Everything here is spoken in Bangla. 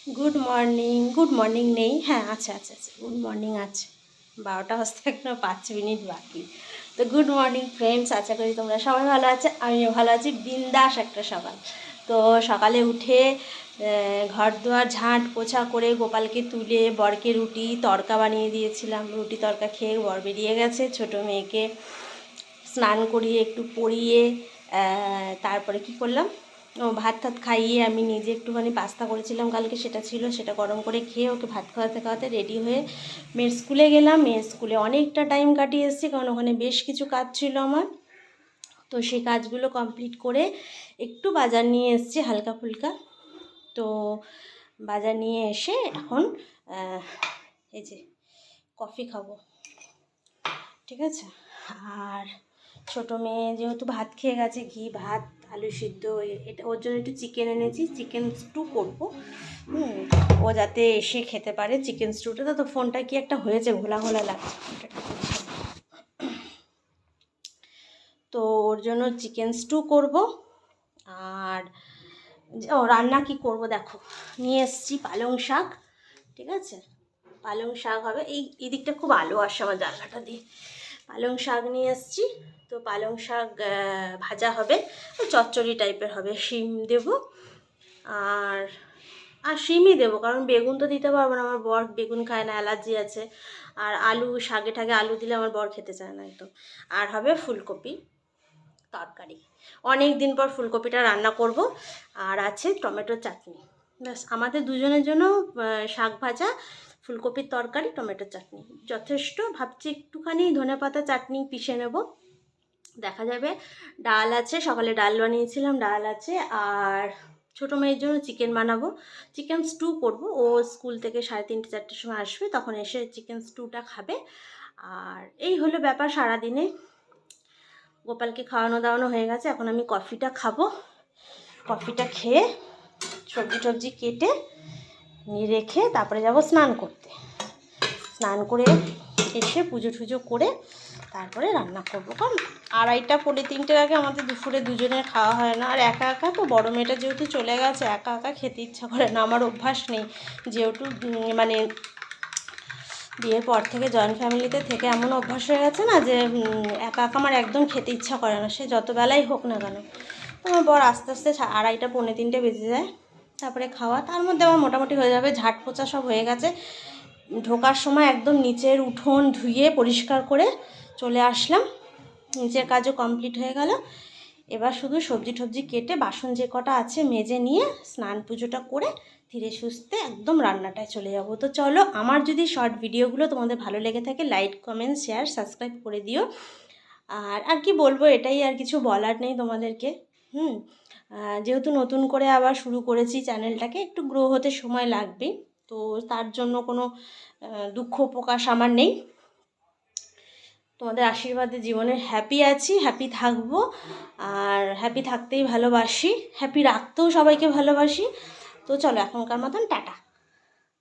গুড মর্নিং নেই, হ্যাঁ আচ্ছা আচ্ছা আচ্ছা, গুড মর্নিং আছে, 12টা বাজতে এখনো 5 মিনিট বাকি। তো গুড মর্নিং ফ্রেন্ডস, আশা করি তোমরা সবাই ভালো আছে, আমিও ভালো আছি। বিন্দাস একটা সকাল। তো সকালে উঠে ঘর দুয়ার ঝাঁট পোছা করে গোপালকে তুলে বরকে রুটি তড়কা বানিয়ে দিয়েছিলাম। রুটি তড়কা খেয়ে বর বেরিয়ে গেছে। ছোটো মেয়েকে স্নান করিয়ে একটু পরিয়ে তারপরে কি করলাম, ভাত টাত খাইয়ে আমি নিজে একটুখানি পাস্তা করেছিলাম কালকে, সেটা ছিল, সেটা গরম করে খেয়ে ওকে ভাত খাওয়াতে খাওয়াতে রেডি হয়ে মেয়ের স্কুলে গেলাম। মেয়ের স্কুলে অনেকটা টাইম কাটিয়ে এসেছি, কারণ ওখানে বেশ কিছু কাজ ছিল আমার। তো সেই কাজগুলো কমপ্লিট করে একটু বাজার নিয়ে এসেছি হালকা ফুলকা। তো বাজার নিয়ে এসে এখন এই যে কফি খাবো, ঠিক আছে। আর ছোটো মেয়ে যেহেতু ভাত খেয়ে গেছে, ঘি ভাত আলু সিদ্ধ, এটা ওর জন্য একটু চিকেন এনেছি, চিকেন স্টু করবো। ও যাতে এসে খেতে পারে চিকেন স্টুটা। তো ফোনটা কি একটা হয়েছে, ঘোলা ঘোলা লাগছে। তো ওর জন্য চিকেন স্টু করব। আর রান্না কি করব দেখো, নিয়ে এসেছি পালং শাক, ঠিক আছে। পালং শাক হবে, এই দিকটা খুব আলো আসে আমার জানলাটা দিয়ে। পালং শাক নিয়ে এসেছি। তো পালং শাক ভাজা হবে, চচ্চড়ি টাইপের হবে, শিম দেব। আর শিমই দেবো, কারণ বেগুন তো দিতে পারবো না, আমার বর বেগুন খায় না, অ্যালার্জি আছে। আর আলু, শাকে ঠাকে আলু দিলে আমার বর খেতে চায় না একদম। আর হবে ফুলকপি তরকারি, অনেক দিন পর ফুলকপিটা রান্না করব। আর আছে টমেটোর চাটনি, ব্যাস আমাদের দুজনের জন্য শাক ভাজা, ফুলকপির তরকারি, টমেটোর চাটনি যথেষ্ট। ভাবছি একটুখানি ধনেপাতা চাটনি পিষে নেব, দেখা যাবে। ডাল আছে, সকালে ডাল বানিয়েছিলাম, ডাল আছে। আর ছোটো মেয়ের জন্য চিকেন বানাবো, চিকেন স্টু করব। ও স্কুল থেকে 3:30 4টের সময় আসবে, তখন এসে চিকেন স্টুটা খাবে। আর এই হলো ব্যাপার সারাদিনে। গোপালকে খাওয়ানো দাওয়ানো হয়ে গেছে, এখন আমি কফিটা খাবো। কফিটা খেয়ে সবজি টবজি কেটে নিয়ে রেখে তারপরে যাব স্নান করতে। স্নান করে এসে পুজো টুজো করে তারপরে রান্না করবো, কারণ 2:30 পৌনে 3টের আগে আমাদের দুপুরে দুজনের খাওয়া হয় না। আর একা একা তো, বড় মেয়েটা যেহেতু চলে গেছে, একা একা খেতে ইচ্ছা করে না। আমার অভ্যাস নেই, যেহেতু মানে বিয়ের পর থেকে জয়েন্ট ফ্যামিলিতে থেকে এমন অভ্যাস হয়ে গেছে না, যে একা একা আমার একদম খেতে ইচ্ছা করে না, সে যত বেলাই হোক না কেন। তো আমার বর আস্তে আস্তে 2:30 পৌনে 3টে বেজে যায়, তারপরে খাওয়া। তার মধ্যে আমার মোটামুটি হয়ে যাবে, ঝাঁট পোছা সব হয়ে গেছে। ঢোকার সময় একদম নিচের উঠোন ধুয়ে পরিষ্কার করে চলে আসলাম, নিচের কাজও কমপ্লিট হয়ে গেল। এবার শুধু সবজি টবজি কেটে বাসন যে কটা আছে মেজে নিয়ে স্নান পুজোটা করে ধীরে সুস্থে একদম রান্নাটায় চলে যাব। তো চলো, আমার যদি শর্ট ভিডিওগুলো তোমাদের ভালো লেগে থাকে, লাইক কমেন্ট শেয়ার সাবস্ক্রাইব করে দিও। আর কি বলবো, এটাই, আর কিছু বলার নেই তোমাদেরকে। যেহেতু নতুন করে আবার শুরু করেছি চ্যানেলটাকে, একটু গ্রো হতে সময় লাগবে, তো তার জন্য কোনো দুঃখ প্রকাশ আমার নেই। তোমাদের আশীর্বাদে জীবনে হ্যাপি আছি, হ্যাপি থাকবো। আর হ্যাপি থাকতেই ভালোবাসি, হ্যাপি রাখতেও সবাইকে ভালোবাসি। তো চলো, এখনকার মতন টাটা।